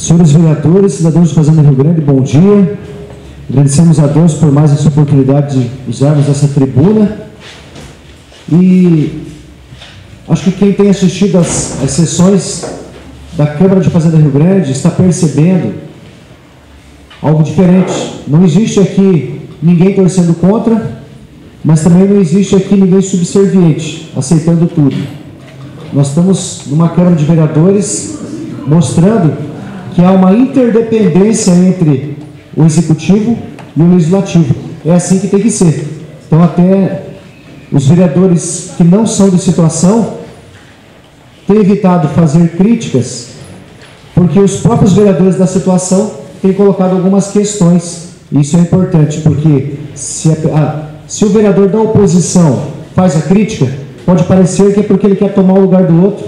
Senhores vereadores, cidadãos de Fazenda Rio Grande, bom dia. Agradecemos a Deus por mais essa oportunidade de usarmos essa tribuna. E acho que quem tem assistido às sessões da Câmara de Fazenda Rio Grande está percebendo algo diferente. Não existe aqui ninguém torcendo contra, mas também não existe aqui ninguém subserviente, aceitando tudo. Nós estamos numa Câmara de Vereadores mostrando que há uma interdependência entre o Executivo e o Legislativo. É assim que tem que ser. Então, até os vereadores que não são de situação têm evitado fazer críticas, porque os próprios vereadores da situação têm colocado algumas questões. Isso é importante, porque se o vereador da oposição faz a crítica, pode parecer que é porque ele quer tomar o lugar do outro,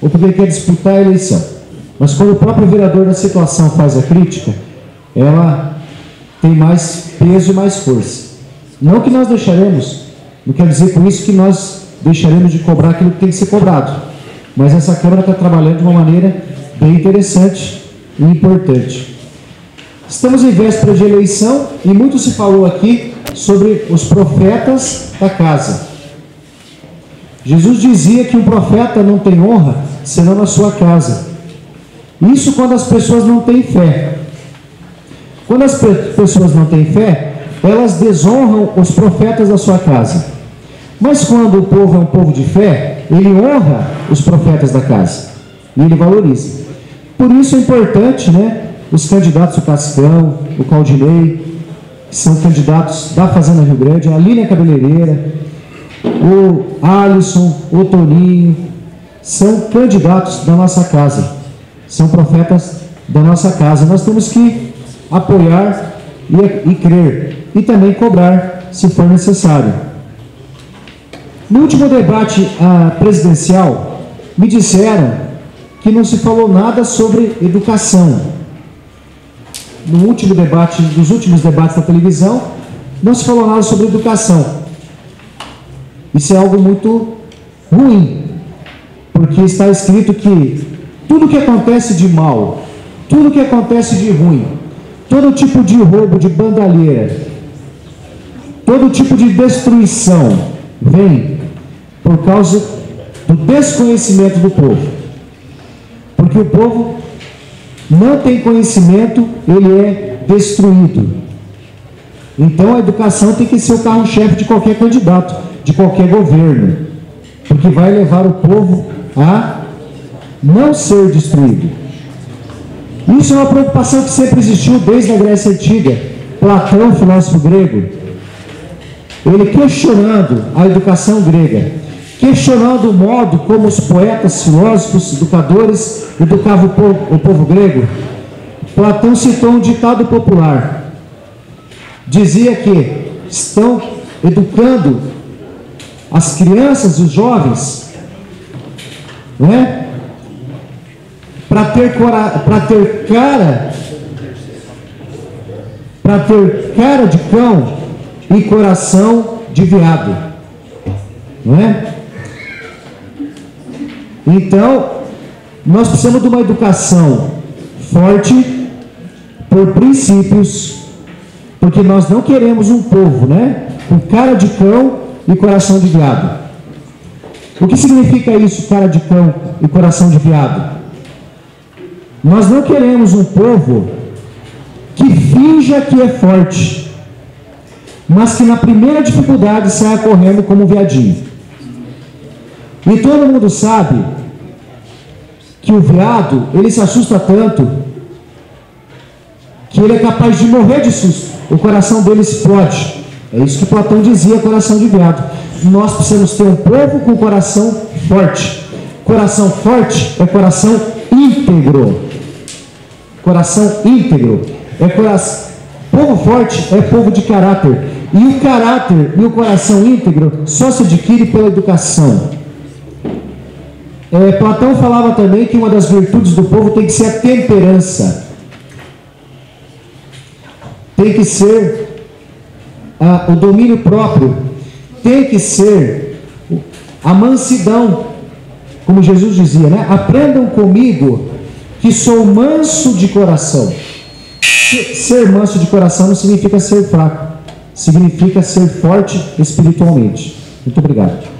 ou porque ele quer disputar a eleição. Mas quando o próprio vereador da situação faz a crítica, ela tem mais peso e mais força. Não que nós deixaremos, não quer dizer com isso que nós deixaremos de cobrar aquilo que tem que ser cobrado. Mas essa Câmara está trabalhando de uma maneira bem interessante e importante. Estamos em véspera de eleição e muito se falou aqui sobre os profetas da casa. Jesus dizia que um profeta não tem honra senão na sua casa. Isso quando as pessoas não têm fé. Quando as pessoas não têm fé, elas desonram os profetas da sua casa. Mas quando o povo é um povo de fé, ele honra os profetas da casa. E ele valoriza. Por isso é importante, os candidatos, o Cascão, o Claudinei, que são candidatos da Fazenda Rio Grande, a Línia Cabeleireira, o Alisson, o Toninho, são candidatos da nossa casa, são profetas da nossa casa. Nós temos que apoiar e crer, e também cobrar, se for necessário. No último debate presidencial, me disseram que não se falou nada sobre educação. No último debate, dos últimos debates da televisão, não se falou nada sobre educação. Isso é algo muito ruim, porque está escrito que tudo que acontece de mal, tudo que acontece de ruim, todo tipo de roubo, de bandalheira, todo tipo de destruição vem por causa do desconhecimento do povo. Porque o povo não tem conhecimento, ele é destruído. Então a educação tem que ser o carro-chefe de qualquer candidato, de qualquer governo, porque vai levar o povo a não ser destruído. Isso é uma preocupação que sempre existiu desde a Grécia Antiga. Platão, filósofo grego, ele questionando a educação grega, questionando o modo como os poetas, filósofos, educadores educavam o povo grego. Platão citou um ditado popular. Dizia que estão educando as crianças e os jovens, para ter cara de cão e coração de veado, Então, nós precisamos de uma educação forte, por princípios, porque nós não queremos um povo, com cara de cão e coração de veado. O que significa isso, cara de cão e coração de veado? Nós não queremos um povo que finja que é forte, mas que na primeira dificuldade saia correndo como um veadinho. E todo mundo sabe que o veado, ele se assusta tanto que ele é capaz de morrer de susto. O coração dele explode. É isso que Platão dizia, coração de veado. Nós precisamos ter um povo com coração forte. Coração forte é coração íntegro. Coração íntegro é coração. Povo forte é povo de caráter. E o caráter e o coração íntegro só se adquire pela educação. Platão falava também que uma das virtudes do povo tem que ser a temperança. Tem que ser o domínio próprio. Tem que ser a mansidão. Como Jesus dizia, aprendam comigo, que sou manso de coração. Ser manso de coração não significa ser fraco, significa ser forte espiritualmente. Muito obrigado.